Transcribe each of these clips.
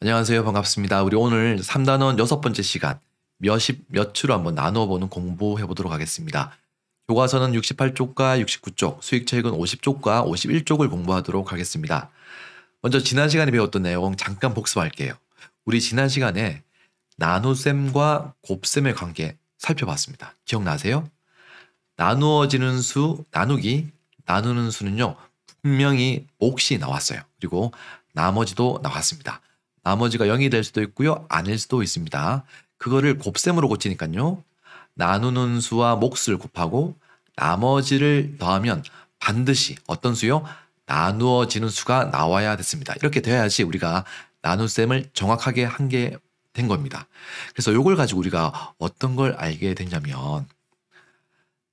안녕하세요. 반갑습니다. 우리 오늘 3단원 6번째 시간 몇십 몇추로 한번 나누어보는 공부해 보도록 하겠습니다. 교과서는 68쪽과 69쪽, 수익책은 50쪽과 51쪽을 공부하도록 하겠습니다. 먼저 지난 시간에 배웠던 내용 잠깐 복습할게요. 우리 지난 시간에 나눗셈과 곱셈의 관계 살펴봤습니다. 기억나세요? 나누어지는 수, 나누는 수는요, 분명히 몫이 나왔어요. 그리고 나머지도 나왔습니다. 나머지가 0이 될 수도 있고요. 아닐 수도 있습니다. 그거를 곱셈으로 고치니까요. 나누는 수와 몫을 곱하고 나머지를 더하면 반드시 어떤 수요? 나누어지는 수가 나와야 됐습니다. 이렇게 돼야지 우리가 나눗셈을 정확하게 한 게 된 겁니다. 그래서 이걸 가지고 우리가 어떤 걸 알게 됐냐면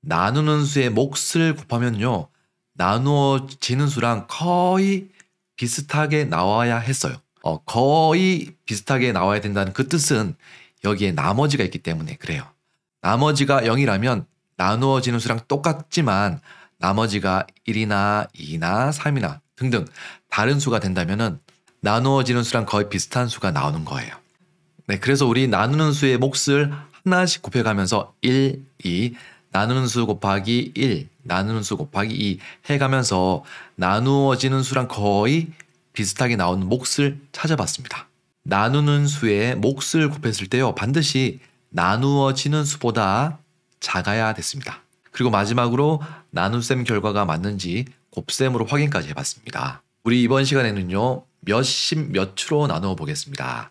나누는 수의 몫을 곱하면요. 나누어지는 수랑 거의 비슷하게 나와야 했어요. 거의 비슷하게 나와야 된다는 그 뜻은 여기에 나머지가 있기 때문에 그래요. 나머지가 0이라면 나누어지는 수랑 똑같지만 나머지가 1이나 2나 3이나 등등 다른 수가 된다면 나누어지는 수랑 거의 비슷한 수가 나오는 거예요. 네, 그래서 우리 나누는 수의 몫을 하나씩 곱해가면서 1, 2, 나누는 수 곱하기 1, 나누는 수 곱하기 2 해가면서 나누어지는 수랑 거의 비슷하게 나오는 몫을 찾아봤습니다. 나누는 수의 몫을 곱했을 때요. 반드시 나누어지는 수보다 작아야 됐습니다. 그리고 마지막으로 나눗셈 결과가 맞는지 곱셈으로 확인까지 해봤습니다. 우리 이번 시간에는요. 몇십 몇추로 나누어 보겠습니다.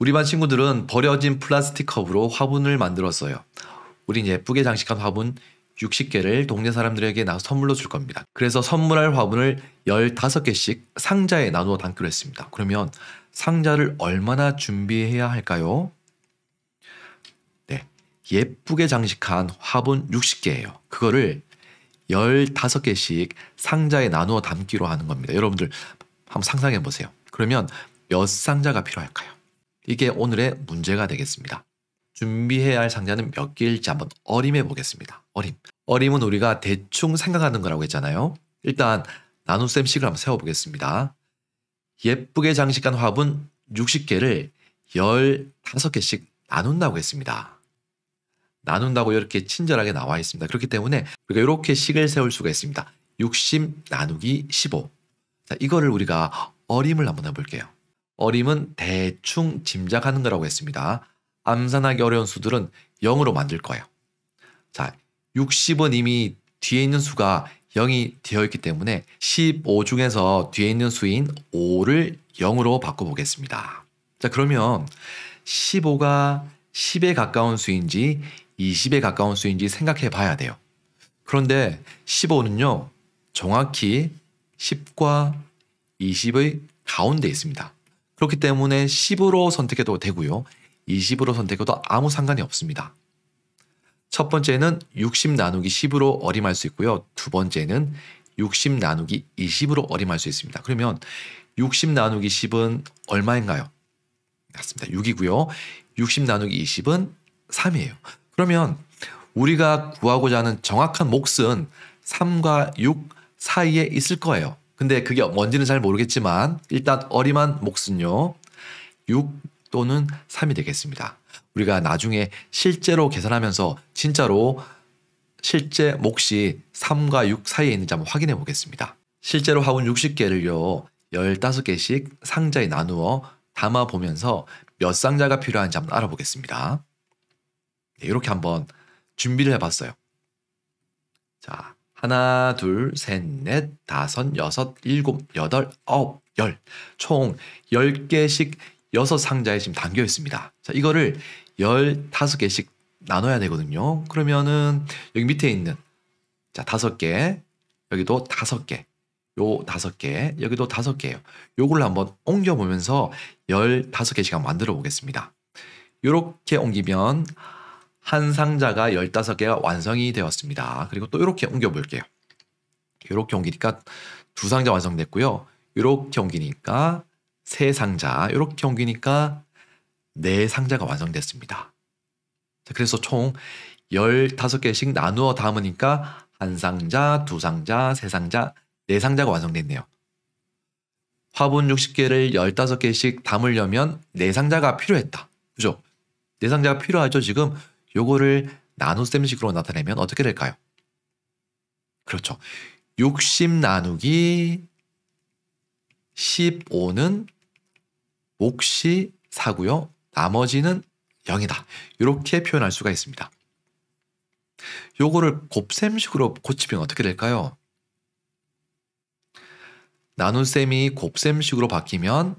우리 반 친구들은 버려진 플라스틱 컵으로 화분을 만들었어요. 우린 예쁘게 장식한 화분 60개를 동네 사람들에게 선물로 줄 겁니다. 그래서 선물할 화분을 15개씩 상자에 나누어 담기로 했습니다. 그러면 상자를 얼마나 준비해야 할까요? 네, 예쁘게 장식한 화분 60개예요. 그거를 15개씩 상자에 나누어 담기로 하는 겁니다. 여러분들 한번 상상해 보세요. 그러면 몇 상자가 필요할까요? 이게 오늘의 문제가 되겠습니다. 준비해야 할 상자는 몇 개일지 한번 어림해 보겠습니다. 어림은 우리가 대충 생각하는 거라고 했잖아요. 일단 나눗셈식을 한번 세워보겠습니다. 예쁘게 장식한 화분 60개를 15개씩 나눈다고 했습니다. 나눈다고 이렇게 친절하게 나와 있습니다. 그렇기 때문에 우리가 이렇게 식을 세울 수가 있습니다. 60 나누기 15. 자, 이거를 우리가 어림을 한번 해볼게요. 어림은 대충 짐작하는 거라고 했습니다. 암산하기 어려운 수들은 0으로 만들 거예요. 자, 60은 이미 뒤에 있는 수가 0이 되어 있기 때문에 15 중에서 뒤에 있는 수인 5를 0으로 바꿔보겠습니다. 자, 그러면 15가 10에 가까운 수인지 20에 가까운 수인지 생각해 봐야 돼요. 그런데 15는요, 정확히 10과 20의 가운데 있습니다. 그렇기 때문에 10으로 선택해도 되고요. 20으로 선택해도 아무 상관이 없습니다. 첫 번째는 60 나누기 10으로 어림할 수 있고요. 두 번째는 60 나누기 20으로 어림할 수 있습니다. 그러면 60 나누기 10은 얼마인가요? 맞습니다. 6이고요. 60 나누기 20은 3이에요. 그러면 우리가 구하고자 하는 정확한 몫은 3과 6 사이에 있을 거예요. 근데 그게 뭔지는 잘 모르겠지만 일단 어림한 몫은요. 6 또는 3이 되겠습니다. 우리가 나중에 실제로 계산하면서 진짜로 실제 몫이 3과 6 사이에 있는지 한번 확인해 보겠습니다. 실제로 화분 60개를요. 15개씩 상자에 나누어 담아 보면서 몇 상자가 필요한지 한번 알아보겠습니다. 네, 이렇게 한번 준비를 해봤어요. 자, 하나, 둘, 셋, 넷, 다섯, 여섯, 일곱, 여덟, 아홉, 열. 총 10개씩 6상자에 지금 담겨 있습니다. 자, 이거를 15개씩 나눠야 되거든요. 그러면은 여기 밑에 있는 자, 5개, 여기도 5개, 요 5개, 여기도 5개예요. 요걸 한번 옮겨 보면서 15개씩 한번 만들어 보겠습니다. 이렇게 옮기면 한 상자가 15개가 완성이 되었습니다. 그리고 또 이렇게 옮겨 볼게요. 이렇게 옮기니까 2상자 완성됐고요. 이렇게 옮기니까 3상자, 이렇게 옮기니까 4상자가 완성됐습니다. 자, 그래서 총 15개씩 나누어 담으니까 한 상자, 2상자, 3상자, 4상자가 완성됐네요. 화분 60개를 15개씩 담으려면 4상자가 필요했다. 그죠? 4상자가 필요하죠. 지금 요거를 나눗셈식으로 나타내면 어떻게 될까요? 그렇죠. 60 나누기 15는 몫이 4고요. 나머지는 0이다. 이렇게 표현할 수가 있습니다. 요거를 곱셈식으로 고치면 어떻게 될까요? 나눗셈이 곱셈식으로 바뀌면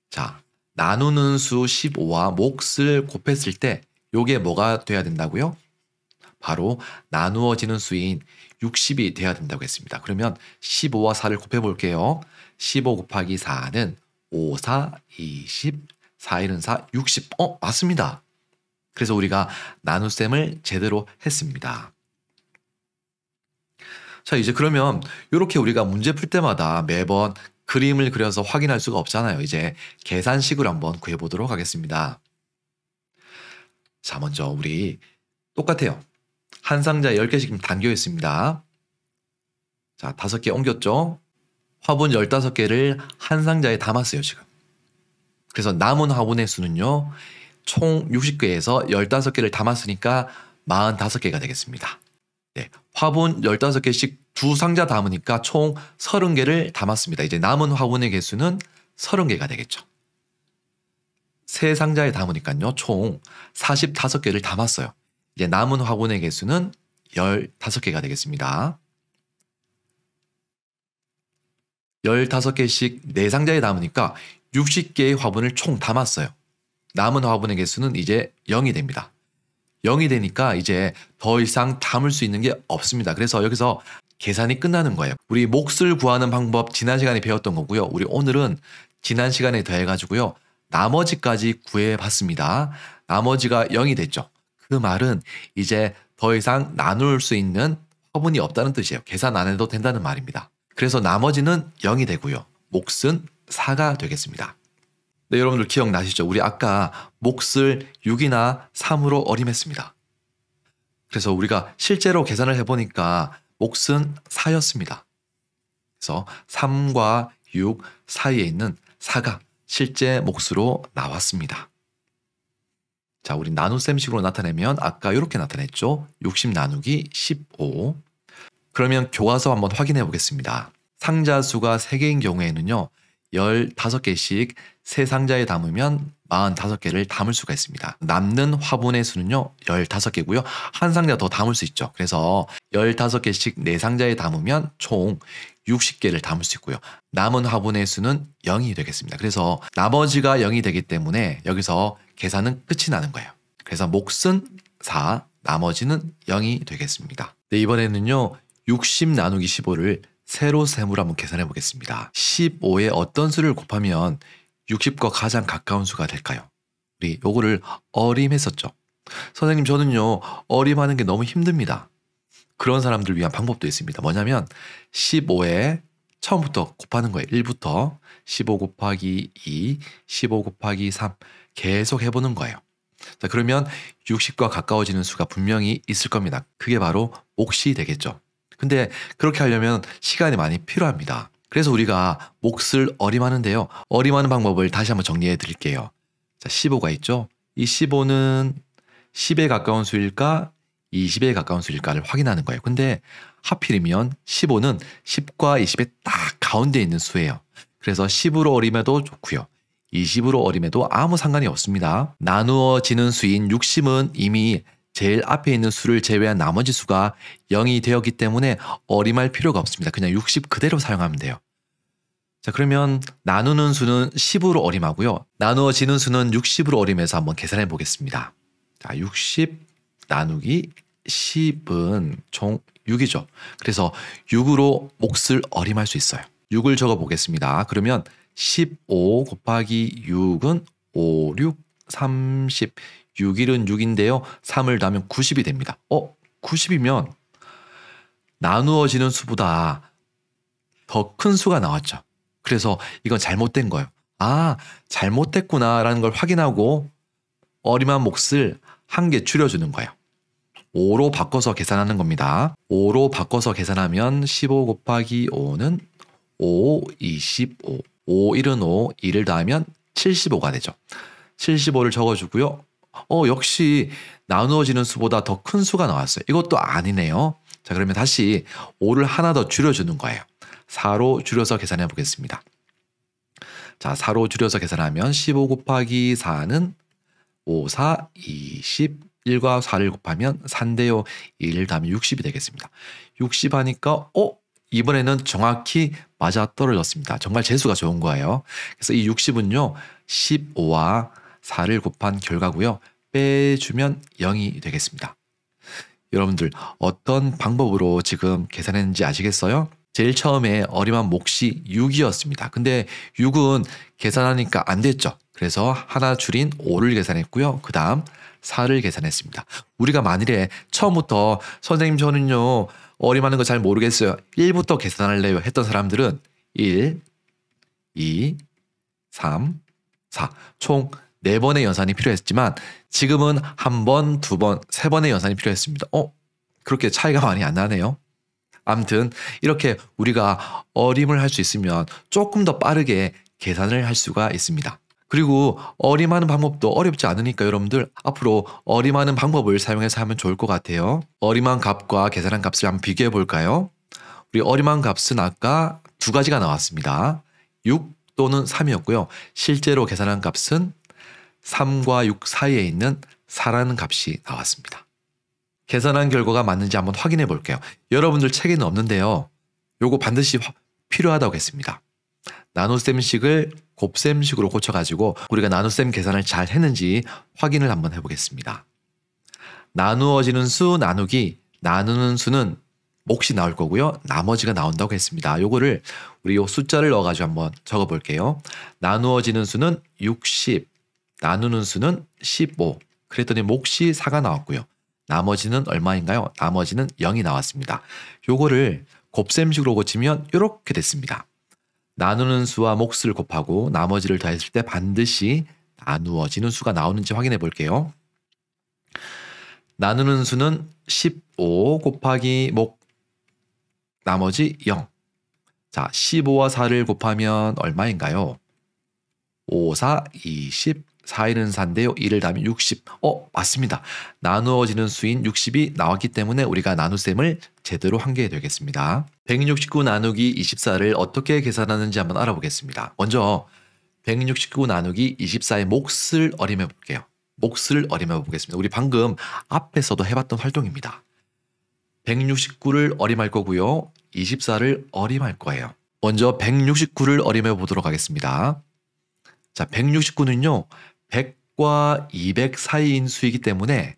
자, 나누는 수 15와 몫을 곱했을 때 요게 뭐가 돼야 된다고요? 바로 나누어지는 수인 60이 돼야 된다고 했습니다. 그러면 15와 4를 곱해 볼게요. 15 곱하기 4는 5, 4, 20, 4, 1은 4, 60. 맞습니다. 그래서 우리가 나눗셈을 제대로 했습니다. 자, 이제 그러면 이렇게 우리가 문제 풀 때마다 매번 그림을 그려서 확인할 수가 없잖아요. 이제 계산식으로 한번 구해보도록 하겠습니다. 자, 먼저 우리 똑같아요. 한 상자에 10개씩 담겨 있습니다. 자, 5개 옮겼죠? 화분 15개를 한 상자에 담았어요, 지금. 그래서 남은 화분의 수는요, 총 60개에서 15개를 담았으니까 45개가 되겠습니다. 네, 화분 15개씩 두 상자 담으니까 총 30개를 담았습니다. 이제 남은 화분의 개수는 30개가 되겠죠. 세 상자에 담으니까요, 총 45개를 담았어요. 이제 남은 화분의 개수는 15개가 되겠습니다. 15개씩 4상자에 담으니까 60개의 화분을 총 담았어요. 남은 화분의 개수는 이제 0이 됩니다. 0이 되니까 이제 더 이상 담을 수 있는 게 없습니다. 그래서 여기서 계산이 끝나는 거예요. 우리 몫을 구하는 방법 지난 시간에 배웠던 거고요. 우리 오늘은 지난 시간에 더해가지고요. 나머지까지 구해봤습니다. 나머지가 0이 됐죠. 그 말은 이제 더 이상 나눌 수 있는 화분이 없다는 뜻이에요. 계산 안 해도 된다는 말입니다. 그래서 나머지는 0이 되고요. 몫은 4가 되겠습니다. 네, 여러분들 기억나시죠? 우리 아까 몫을 6이나 3으로 어림했습니다. 그래서 우리가 실제로 계산을 해보니까 몫은 4였습니다. 그래서 3과 6 사이에 있는 4가 실제 몫으로 나왔습니다. 자, 우리 나눗셈식으로 나타내면 아까 이렇게 나타냈죠. 60 나누기 15. 그러면 교과서 한번 확인해 보겠습니다. 상자 수가 3개인 경우에는요. 15개씩 세 상자에 담으면 45개를 담을 수가 있습니다. 남는 화분의 수는요. 15개고요. 한 상자 더 담을 수 있죠. 그래서 15개씩 4상자에 담으면 총 60개를 담을 수 있고요. 남은 화분의 수는 0이 되겠습니다. 그래서 나머지가 0이 되기 때문에 여기서 계산은 끝이 나는 거예요. 그래서 몫은 4, 나머지는 0이 되겠습니다. 네, 이번에는요. 60 나누기 15를 세로 셈으로 한번 계산해 보겠습니다. 15에 어떤 수를 곱하면 60과 가장 가까운 수가 될까요? 우리 요거를 어림했었죠. 선생님, 저는요 어림하는 게 너무 힘듭니다. 그런 사람들 위한 방법도 있습니다. 뭐냐면 15에 처음부터 곱하는 거예요. 1부터 15 곱하기 2, 15 곱하기 3 계속 해보는 거예요. 자, 그러면 60과 가까워지는 수가 분명히 있을 겁니다. 그게 바로 몫이 되겠죠. 근데 그렇게 하려면 시간이 많이 필요합니다. 그래서 우리가 몫을 어림하는데요. 어림하는 방법을 다시 한번 정리해 드릴게요. 자, 15가 있죠. 이 15는 10에 가까운 수일까 20에 가까운 수일까를 확인하는 거예요. 근데 하필이면 15는 10과 20의 딱 가운데 있는 수예요. 그래서 10으로 어림해도 좋고요. 20으로 어림해도 아무 상관이 없습니다. 나누어지는 수인 60은 이미 제일 앞에 있는 수를 제외한 나머지 수가 0이 되었기 때문에 어림할 필요가 없습니다. 그냥 60 그대로 사용하면 돼요. 자, 그러면 나누는 수는 10으로 어림하고요. 나누어지는 수는 60으로 어림해서 한번 계산해 보겠습니다. 자, 60 나누기 10은 총 6이죠. 그래서 6으로 몫을 어림할 수 있어요. 6을 적어 보겠습니다. 그러면 15 곱하기 6은 5, 6, 30. 6일은 6인데요. 3을 더하면 90이 됩니다. 90이면 나누어지는 수보다 더 큰 수가 나왔죠. 그래서 이건 잘못된 거예요. 아, 잘못됐구나라는 걸 확인하고 어림한 몫을 한 개 줄여주는 거예요. 5로 바꿔서 계산하는 겁니다. 5로 바꿔서 계산하면 15 곱하기 5는 5, 25. 5, 1은 5, 2를 더하면 75가 되죠. 75를 적어주고요. 역시 나누어지는 수보다 더 큰 수가 나왔어요. 이것도 아니네요. 자, 그러면 다시 5를 하나 더 줄여주는 거예요. 4로 줄여서 계산해 보겠습니다. 자, 4로 줄여서 계산하면 15 곱하기 4는 5, 4, 20. 1과 4를 곱하면 4인데요. 1을 더하면 60이 되겠습니다. 60 하니까 이번에는 정확히 맞아 떨어졌습니다. 정말 재수가 좋은 거예요. 그래서 이 60은요. 15와 4를 곱한 결과고요. 빼주면 0이 되겠습니다. 여러분들 어떤 방법으로 지금 계산했는지 아시겠어요? 제일 처음에 어림한 몫이 6이었습니다. 근데 6은 계산하니까 안 됐죠. 그래서 하나 줄인 5를 계산했고요. 그 다음 4를 계산했습니다. 우리가 만일에 처음부터 선생님 저는요 어림하는 거 잘 모르겠어요. 1부터 계산할래요 했던 사람들은 1, 2, 3, 4 총 4번의 연산이 필요했지만 지금은 1번, 2번, 3번의 연산이 필요했습니다. 그렇게 차이가 많이 안 나네요. 아무튼 이렇게 우리가 어림을 할 수 있으면 조금 더 빠르게 계산을 할 수가 있습니다. 그리고 어림하는 방법도 어렵지 않으니까 여러분들 앞으로 어림하는 방법을 사용해서 하면 좋을 것 같아요. 어림한 값과 계산한 값을 한번 비교해 볼까요? 우리 어림한 값은 아까 두 가지가 나왔습니다. 6 또는 3이었고요. 실제로 계산한 값은 3과 6 사이에 있는 4라는 값이 나왔습니다. 계산한 결과가 맞는지 한번 확인해 볼게요. 여러분들 책에는 없는데요. 요거 반드시 필요하다고 했습니다. 나눗셈식을 곱셈식으로 고쳐가지고 우리가 나눗셈 계산을 잘 했는지 확인을 한번 해보겠습니다. 나누어지는 수 나누기 나누는 수는 몫이 나올 거고요. 나머지가 나온다고 했습니다. 요거를 우리 요 숫자를 넣어가지고 한번 적어볼게요. 나누어지는 수는 60, 나누는 수는 15. 그랬더니 몫이 4가 나왔고요. 나머지는 얼마인가요? 나머지는 0이 나왔습니다. 요거를 곱셈식으로 고치면 이렇게 됐습니다. 나누는 수와 몫을 곱하고 나머지를 더했을 때 반드시 나누어지는 수가 나오는지 확인해 볼게요. 나누는 수는 15 곱하기 몫 나머지 0. 자, 15와 4를 곱하면 얼마인가요? 5, 4, 20, 4일은 4인데요. 1을 더하면 60. 맞습니다. 나누어지는 수인 60이 나왔기 때문에 우리가 나눗셈을 제대로 한 게 되겠습니다. 169 나누기 24를 어떻게 계산하는지 한번 알아보겠습니다. 먼저 169 나누기 24의 몫을 어림해 볼게요. 몫을 어림해 보겠습니다. 우리 방금 앞에서도 해봤던 활동입니다. 169를 어림할 거고요. 24를 어림할 거예요. 먼저 169를 어림해 보도록 하겠습니다. 자, 169는요. 100과 200 사이인 수이기 때문에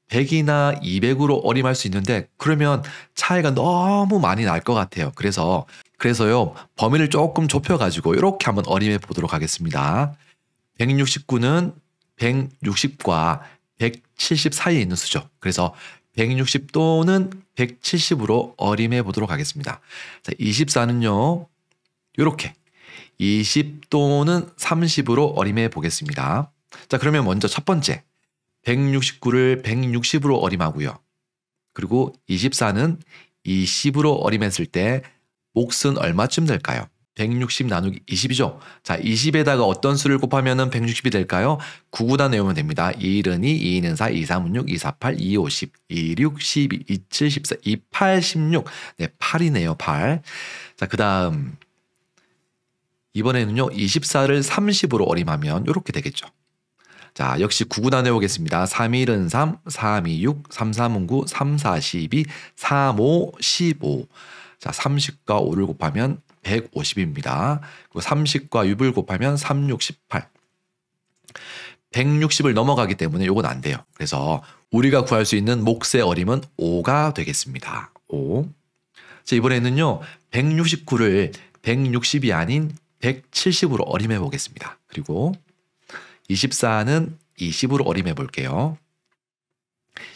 100이나 200으로 어림할 수 있는데 그러면 차이가 너무 많이 날 것 같아요. 그래서요. 범위를 조금 좁혀가지고 이렇게 한번 어림해 보도록 하겠습니다. 169는 160과 170 사이에 있는 수죠. 그래서 160 또는 170으로 어림해 보도록 하겠습니다. 자, 24는요. 이렇게 20 또는 30으로 어림해 보겠습니다. 자, 그러면 먼저 첫 번째 169를 160으로 어림하고요. 그리고 24는 20으로 어림했을 때 몫은 얼마쯤 될까요? 160 나누기 20이죠. 자, 20에다가 어떤 수를 곱하면 160이 될까요? 9구다 내우면 됩니다. 2는 2, 2는 4, 2, 3은 6, 2, 4, 8, 2, 5, 10, 2, 6, 12, 2, 7, 14, 2, 8, 16. 네, 8이네요, 8. 자, 그 다음 이번에는요. 24를 30으로 어림하면 이렇게 되겠죠. 자, 역시 9구다 내오겠습니다. 3, 1은 3, 3, 2, 6, 3, 3은 9, 3, 4, 12, 3, 5, 15. 자, 30과 5를 곱하면 150입니다. 그리고 30과 6을 곱하면 3, 6, 18. 160을 넘어가기 때문에 이건 안 돼요. 그래서 우리가 구할 수 있는 몫의 어림은 5가 되겠습니다. 5. 자, 이번에는요. 169를 160이 아닌 170으로 어림해 보겠습니다. 그리고 24는 20으로 어림해 볼게요.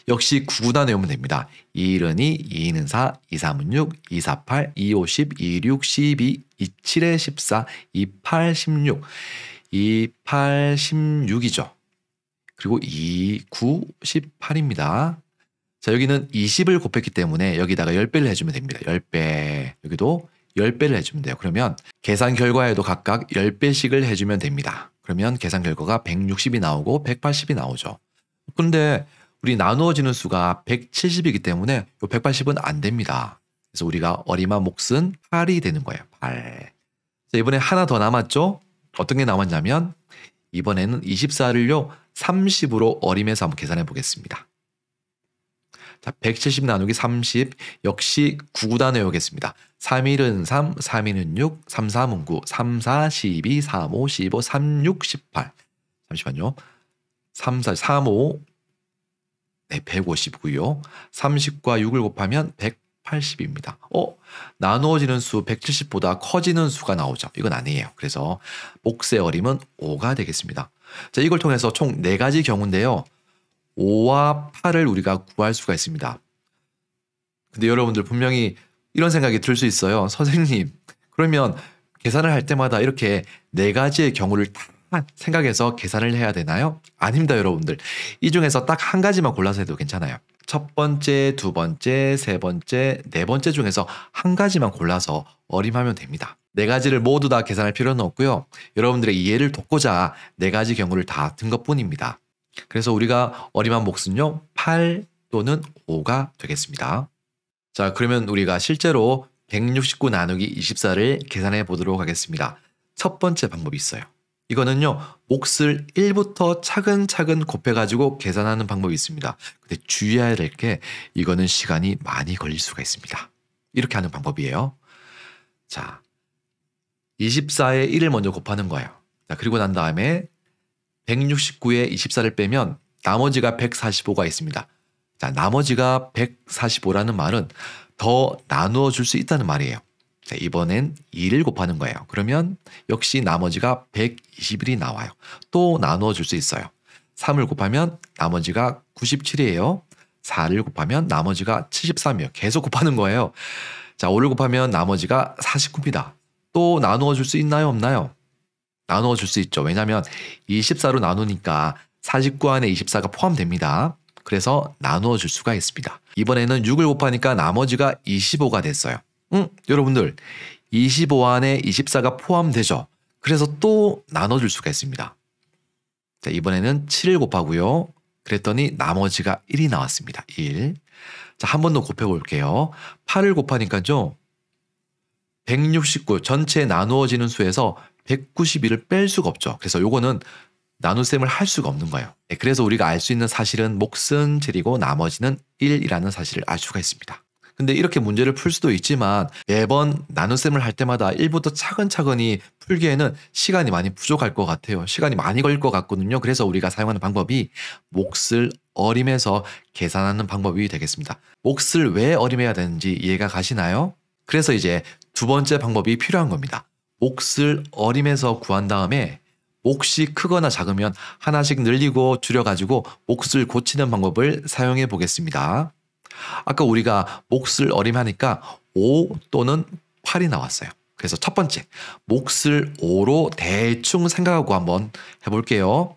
역시 9구다 내우면 됩니다. 1은 2, 2는 4, 2, 3은 6, 2, 4, 8, 2, 5, 10, 2, 6, 12, 2, 7에 14, 2, 8, 16, 2, 8, 16이죠. 그리고 2, 9, 18입니다. 자, 여기는 20을 곱했기 때문에 여기다가 10배를 해주면 됩니다. 10배. 여기도 10배를 해주면 돼요. 그러면 계산 결과에도 각각 10배씩을 해주면 됩니다. 그러면 계산 결과가 160이 나오고 180이 나오죠. 근데 우리 나누어지는 수가 170이기 때문에 이 180은 안 됩니다. 그래서 우리가 어림한 몫은 8이 되는 거예요. 8. 자, 이번에 하나 더 남았죠? 어떤 게 남았냐면 이번에는 24를요 30으로 어림해서 한번 계산해 보겠습니다. 자, 170 나누기 30 역시 9구단 외우겠습니다. 3일은 3, 3일은 6, 3, 3은 9, 3, 4, 12, 3, 5, 15, 3, 6, 18. 잠시만요. 3, 4, 3, 5, 네, 159요. 30과 6을 곱하면 180입니다. 나누어지는 수 170보다 커지는 수가 나오죠. 이건 아니에요. 그래서 몫의 어림은 5가 되겠습니다. 자, 이걸 통해서 총 4가지 경우인데요. 5와 8을 우리가 구할 수가 있습니다. 근데 여러분들 분명히 이런 생각이 들 수 있어요. 선생님, 그러면 계산을 할 때마다 이렇게 4가지의 경우를 다 생각해서 계산을 해야 되나요? 아닙니다, 여러분들. 이 중에서 딱 한 가지만 골라서 해도 괜찮아요. 첫 번째, 두 번째, 세 번째, 네 번째 중에서 한 가지만 골라서 어림하면 됩니다. 4가지를 모두 다 계산할 필요는 없고요. 여러분들의 이해를 돕고자 4가지 경우를 다 든 것뿐입니다. 그래서 우리가 어림한 몫은요 8 또는 5가 되겠습니다. 자, 그러면 우리가 실제로 169 나누기 24를 계산해 보도록 하겠습니다. 첫 번째 방법이 있어요. 이거는요 몫을 1부터 차근차근 곱해가지고 계산하는 방법이 있습니다. 근데 주의해야 될 게 이거는 시간이 많이 걸릴 수가 있습니다. 이렇게 하는 방법이에요. 자, 24에 1을 먼저 곱하는 거예요. 자, 그리고 난 다음에 169에 24를 빼면 나머지가 145가 있습니다. 자, 나머지가 145라는 말은 더 나누어 줄 수 있다는 말이에요. 자, 이번엔 2를 곱하는 거예요. 그러면 역시 나머지가 121이 나와요. 또 나누어 줄 수 있어요. 3을 곱하면 나머지가 97이에요. 4를 곱하면 나머지가 73이에요. 계속 곱하는 거예요. 자, 5를 곱하면 나머지가 49입니다. 또 나누어 줄 수 있나요? 없나요? 나누어 줄 수 있죠. 왜냐하면 24로 나누니까 49 안에 24가 포함됩니다. 그래서 나누어 줄 수가 있습니다. 이번에는 6을 곱하니까 나머지가 25가 됐어요. 여러분들 25 안에 24가 포함되죠. 그래서 또 나눠 줄 수가 있습니다. 자, 이번에는 7을 곱하고요. 그랬더니 나머지가 1이 나왔습니다. 1. 자, 한 번 더 곱해 볼게요. 8을 곱하니까요. 169 전체 나누어지는 수에서 191을 뺄 수가 없죠. 그래서 요거는 나눗셈을 할 수가 없는 거예요. 네, 그래서 우리가 알 수 있는 사실은 몫은 7이고 나머지는 1이라는 사실을 알 수가 있습니다. 근데 이렇게 문제를 풀 수도 있지만 매번 나눗셈을 할 때마다 1부터 차근차근히 풀기에는 시간이 많이 부족할 것 같아요. 시간이 많이 걸릴 것 같거든요. 그래서 우리가 사용하는 방법이 몫을 어림해서 계산하는 방법이 되겠습니다. 몫을 왜 어림해야 되는지 이해가 가시나요? 그래서 이제 두 번째 방법이 필요한 겁니다. 몫을 어림해서 구한 다음에 몫이 크거나 작으면 하나씩 늘리고 줄여가지고 몫을 고치는 방법을 사용해 보겠습니다. 아까 우리가 몫을 어림하니까 5 또는 8이 나왔어요. 그래서 첫 번째, 몫을 5로 대충 생각하고 한번 해볼게요.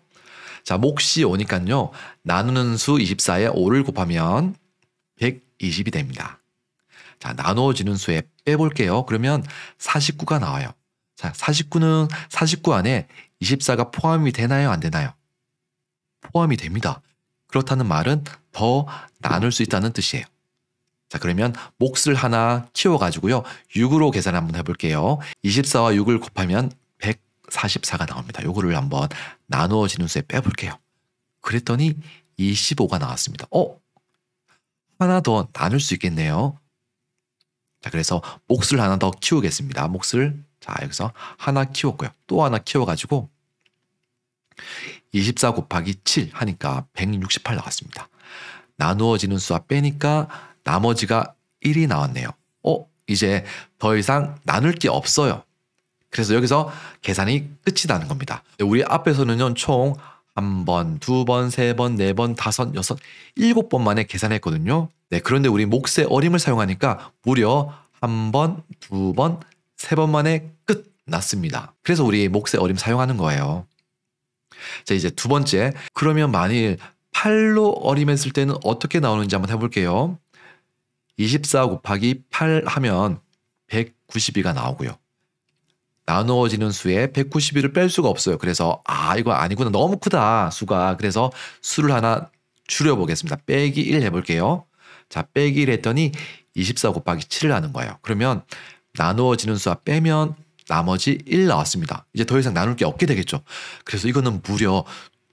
자, 몫이 5니까요. 나누는 수 24에 5를 곱하면 120이 됩니다. 자, 나누어지는 수에 빼볼게요. 그러면 49가 나와요. 자, 49 안에 24가 포함이 되나요? 안 되나요? 포함이 됩니다. 그렇다는 말은 더 나눌 수 있다는 뜻이에요. 자, 그러면 몫을 하나 키워가지고요. 6으로 계산 한번 해볼게요. 24와 6을 곱하면 144가 나옵니다. 요거를 한번 나누어지는 수에 빼볼게요. 그랬더니 25가 나왔습니다. 하나 더 나눌 수 있겠네요. 자, 그래서 몫을 하나 더 키우겠습니다. 몫을 자, 여기서 하나 키웠고요. 또 하나 키워가지고 24 곱하기 7 하니까 168 나왔습니다. 나누어지는 수와 빼니까 나머지가 1이 나왔네요. 이제 더 이상 나눌 게 없어요. 그래서 여기서 계산이 끝이 나는 겁니다. 우리 앞에서는요, 총 1번, 2번, 3번, 4번, 5, 6, 7번 만에 계산했거든요. 네, 그런데 우리 몫의 어림을 사용하니까 무려 1번, 2번, 3번 만에 끝 났습니다. 그래서 우리 몫의 어림 사용하는 거예요. 자, 이제 두 번째. 그러면 만일 8로 어림했을 때는 어떻게 나오는지 한번 해볼게요. 24 곱하기 8 하면 192가 나오고요. 나누어지는 수에 192를 뺄 수가 없어요. 그래서 이거 아니구나. 너무 크다 수가. 그래서 수를 하나 줄여보겠습니다. 빼기 1 해볼게요. 자, 빼기 1 했더니 24 곱하기 7을 하는 거예요. 그러면 나누어지는 수와 빼면 나머지 1 나왔습니다. 이제 더 이상 나눌 게 없게 되겠죠. 그래서 이거는 무려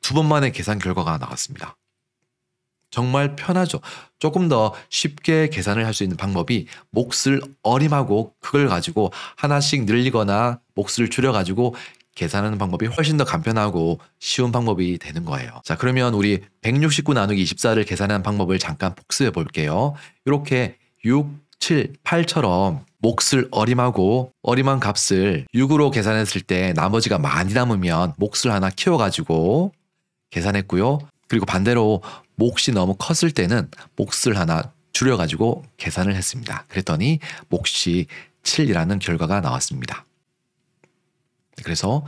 2번 만에 계산 결과가 나왔습니다. 정말 편하죠. 조금 더 쉽게 계산을 할 수 있는 방법이 몫을 어림하고 그걸 가지고 하나씩 늘리거나 몫을 줄여가지고 계산하는 방법이 훨씬 더 간편하고 쉬운 방법이 되는 거예요. 자, 그러면 우리 169 나누기 24를 계산하는 방법을 잠깐 복습해 볼게요. 이렇게 6, 7, 8처럼 몫을 어림하고 어림한 값을 6으로 계산했을 때 나머지가 많이 남으면 몫을 하나 키워가지고 계산했고요. 그리고 반대로 몫이 너무 컸을 때는 몫을 하나 줄여가지고 계산을 했습니다. 그랬더니 몫이 7이라는 결과가 나왔습니다. 그래서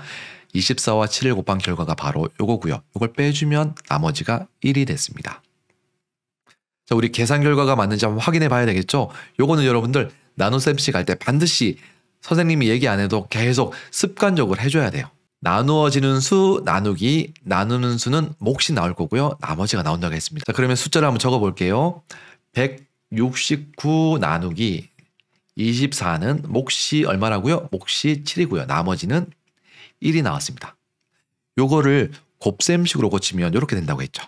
24와 7을 곱한 결과가 바로 요거고요. 요걸 빼주면 나머지가 1이 됐습니다. 자, 우리 계산 결과가 맞는지 한번 확인해 봐야 되겠죠? 요거는 여러분들 나눗셈씩 할 때 반드시 선생님이 얘기 안 해도 계속 습관적으로 해줘야 돼요. 나누어지는 수 나누기 나누는 수는 몫이 나올 거고요. 나머지가 나온다고 했습니다. 자, 그러면 숫자를 한번 적어 볼게요. 169 나누기 24는 몫이 얼마라고요? 몫이 7이고요. 나머지는 1이 나왔습니다. 요거를 곱셈식으로 고치면 이렇게 된다고 했죠.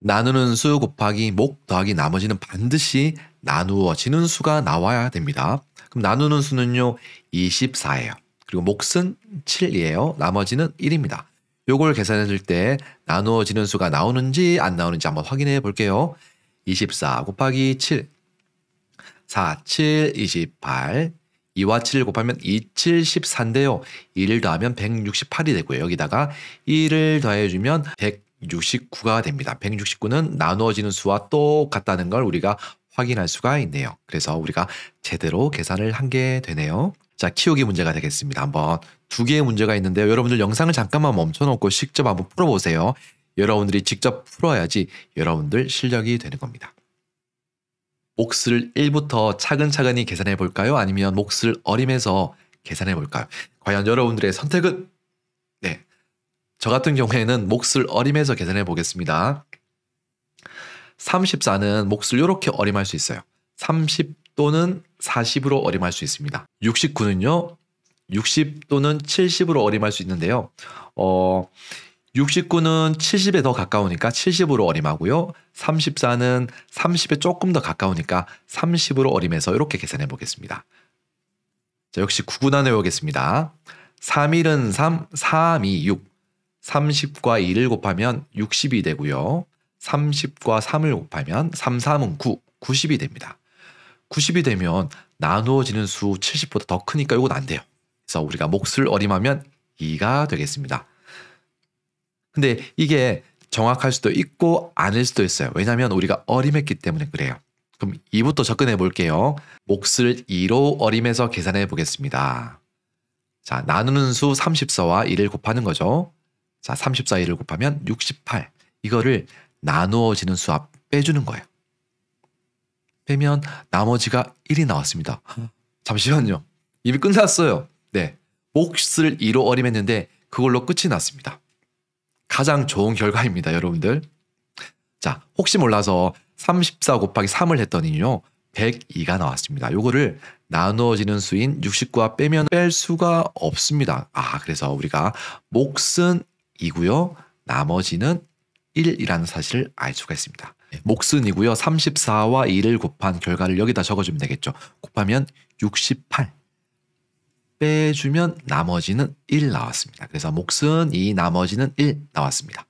나누는 수 곱하기 몫 더하기 나머지는 반드시 나누어지는 수가 나와야 됩니다. 그럼 나누는 수는요 24예요. 그리고 몫은 7이에요. 나머지는 1입니다. 요걸 계산했을 때 나누어지는 수가 나오는지 안 나오는지 한번 확인해 볼게요. 24 곱하기 7 4, 7, 28 2와 7을 곱하면 2, 7, 14인데요. 1을 더하면 168이 되고요. 여기다가 1을 더해주면 169가 됩니다. 169는 나누어지는 수와 똑같다는 걸 우리가 확인할 수가 있네요. 그래서 우리가 제대로 계산을 한 게 되네요. 자, 키우기 문제가 되겠습니다. 한번 2개의 문제가 있는데요. 여러분들 영상을 잠깐만 멈춰놓고 직접 한번 풀어보세요. 여러분들이 직접 풀어야지 여러분들 실력이 되는 겁니다. 몫을 1부터 차근차근히 계산해 볼까요? 아니면 몫을 어림해서 계산해 볼까요? 과연 여러분들의 선택은? 네, 저 같은 경우에는 몫을 어림해서 계산해 보겠습니다. 34는 몫을 이렇게 어림할 수 있어요. 30 또는 40으로 어림할 수 있습니다. 69는요. 60 또는 70으로 어림할 수 있는데요. 69는 70에 더 가까우니까 70으로 어림하고요. 34는 30에 조금 더 가까우니까 30으로 어림해서 이렇게 계산해 보겠습니다. 자, 역시 9구나 외우겠습니다. 3일은 3, 3이 6. 30과 2를 곱하면 60이 되고요. 30과 3을 곱하면 3, 3은 9, 90이 됩니다. 90이 되면 나누어지는 수 70보다 더 크니까 이건 안 돼요. 그래서 우리가 몫을 어림하면 2가 되겠습니다. 근데 이게 정확할 수도 있고 아닐 수도 있어요. 왜냐하면 우리가 어림했기 때문에 그래요. 그럼 2부터 접근해 볼게요. 몫을 2로 어림해서 계산해 보겠습니다. 자, 나누는 수 34와 2를 곱하는 거죠. 자, 34, 2를 곱하면 68. 이거를 나누어지는 수와 빼주는 거예요. 빼면 나머지가 1이 나왔습니다. 잠시만요. 이미 끝났어요. 네, 몫을 2로 어림했는데 그걸로 끝이 났습니다. 가장 좋은 결과입니다, 여러분들. 자, 혹시 몰라서 34 곱하기 3을 했더니요 102가 나왔습니다. 요거를 나누어지는 수인 69와 빼면 뺄 수가 없습니다. 그래서 우리가 몫은 2고요. 나머지는 1이라는 사실을 알 수가 있습니다. 몫은 2고요. 34와 2를 곱한 결과를 여기다 적어주면 되겠죠. 곱하면 68. 빼주면 나머지는 1 나왔습니다. 그래서 몫은 2, 나머지는 1 나왔습니다.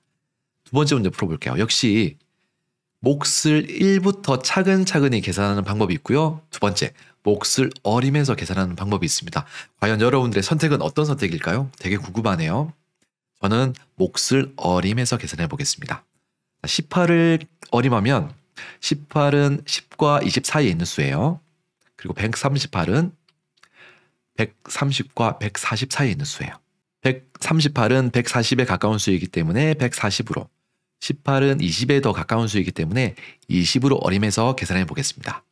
두 번째 문제 풀어볼게요. 역시 몫을 1부터 차근차근히 계산하는 방법이 있고요. 두 번째, 몫을 어림해서 계산하는 방법이 있습니다. 과연 여러분들의 선택은 어떤 선택일까요? 되게 궁금하네요. 저는 몫을 어림해서 계산해 보겠습니다. 18을 어림하면 18은 10과 20 사이에 있는 수예요. 그리고 138은 130과 140 사이에 있는 수예요. 138은 140에 가까운 수이기 때문에 140으로, 18은 20에 더 가까운 수이기 때문에 20으로 어림해서 계산해 보겠습니다.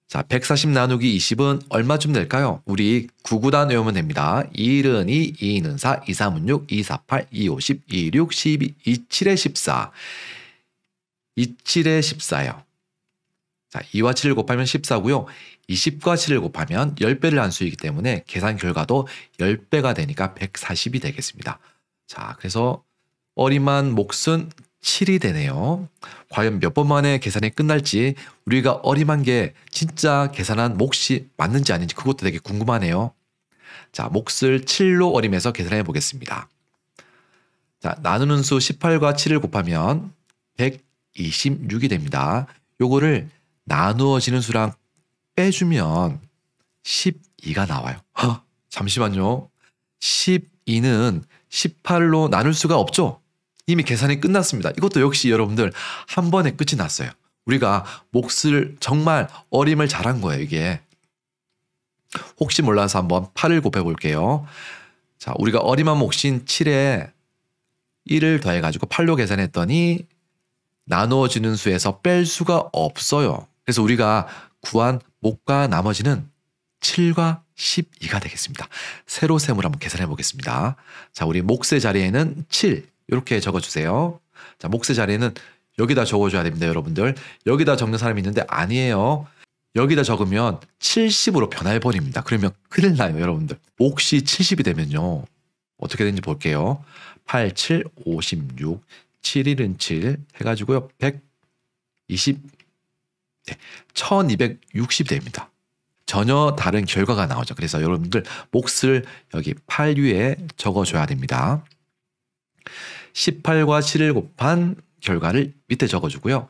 자, 140 나누기 20은 얼마쯤 될까요? 우리 9구단 외우면 됩니다. 1은 2, 2는 4, 2, 3은 6, 2, 4, 8, 2, 5, 10, 2, 6, 12, 2, 7에 14. 2, 7에 14요. 자, 2와 7을 곱하면 14고요. 20과 7을 곱하면 10배를 한 수이기 때문에 계산 결과도 10배가 되니까 140이 되겠습니다. 자, 그래서 어림한 몫은 7이 되네요. 과연 몇 번 만에 계산이 끝날지, 우리가 어림한 게 진짜 계산한 몫이 맞는지 아닌지 그것도 되게 궁금하네요. 자, 몫을 7로 어림해서 계산해 보겠습니다. 자, 나누는 수 18과 7을 곱하면 126이 됩니다. 요거를 나누어지는 수랑 빼주면 12가 나와요. 잠시만요. 12는 18로 나눌 수가 없죠? 이미 계산이 끝났습니다. 이것도 역시 여러분들 한 번에 끝이 났어요. 우리가 몫을 정말 어림을 잘한 거예요, 이게. 혹시 몰라서 한번 8을 곱해 볼게요. 자, 우리가 어림한 몫인 7에 1을 더해가지고 8로 계산했더니 나누어지는 수에서 뺄 수가 없어요. 그래서 우리가 구한 몫과 나머지는 7과 12가 되겠습니다. 세로 셈을 한번 계산해 보겠습니다. 자, 우리 몫의 자리에는 7 이렇게 적어주세요. 자, 몫의 자리에는 여기다 적어줘야 됩니다, 여러분들. 여기다 적는 사람이 있는데 아니에요. 여기다 적으면 70으로 변해버립니다. 그러면 큰일 나요, 여러분들. 몫이 70이 되면요. 어떻게 되는지 볼게요. 8, 7, 56, 7, 1은 7 해가지고요. 120, 네, 1260 됩니다. 전혀 다른 결과가 나오죠. 그래서 여러분들 몫을 여기 8 위에 적어줘야 됩니다. 18과 7을 곱한 결과를 밑에 적어주고요.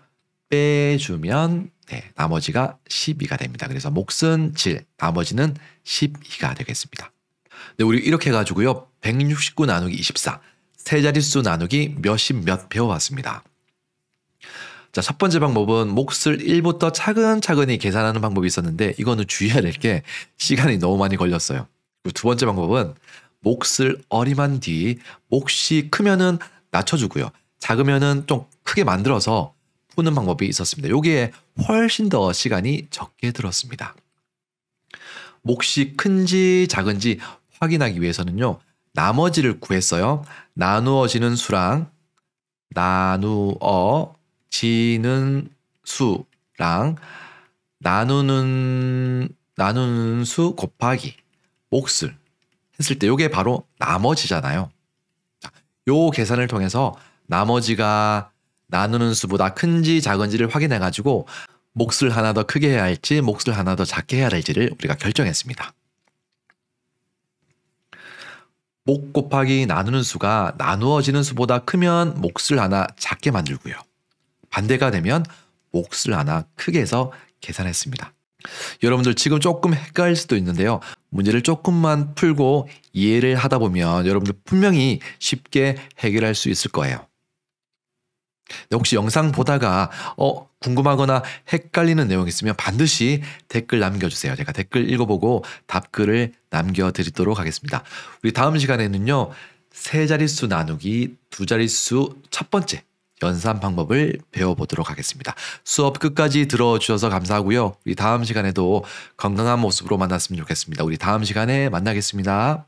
빼주면 네, 나머지가 12가 됩니다. 그래서 몫은 7, 나머지는 12가 되겠습니다. 네, 우리 이렇게 해가지고요. 169 나누기 24, 세 자릿수 나누기 몇십 몇 배워봤습니다. 자, 첫 번째 방법은 몫을 1부터 차근차근히 계산하는 방법이 있었는데 이거는 주의해야 될 게 시간이 너무 많이 걸렸어요. 그리고 두 번째 방법은 몫을 어림한 뒤 몫이 크면은 낮춰주고요. 작으면은 좀 크게 만들어서 푸는 방법이 있었습니다. 여기에 훨씬 더 시간이 적게 들었습니다. 몫이 큰지 작은지 확인하기 위해서는요. 나머지를 구했어요. 나누어지는 수랑 나누어지는 수랑 나누는 수 곱하기 몫을 했을 때 이게 바로 나머지잖아요. 요 계산을 통해서 나머지가 나누는 수보다 큰지 작은지를 확인해 가지고 몫을 하나 더 크게 해야 할지 몫을 하나 더 작게 해야 할지를 우리가 결정했습니다. 몫 곱하기 나누는 수가 나누어지는 수보다 크면 몫을 하나 작게 만들고요. 반대가 되면 몫을 하나 크게 해서 계산했습니다. 여러분들 지금 조금 헷갈릴 수도 있는데요. 문제를 조금만 풀고 이해를 하다 보면 여러분들 분명히 쉽게 해결할 수 있을 거예요. 혹시 영상 보다가 궁금하거나 헷갈리는 내용이 있으면 반드시 댓글 남겨주세요. 제가 댓글 읽어보고 답글을 남겨드리도록 하겠습니다. 우리 다음 시간에는요. 세 자릿수 나누기 두 자릿수 첫 번째 연산 방법을 배워보도록 하겠습니다. 수업 끝까지 들어주셔서 감사하고요. 우리 다음 시간에도 건강한 모습으로 만났으면 좋겠습니다. 우리 다음 시간에 만나겠습니다.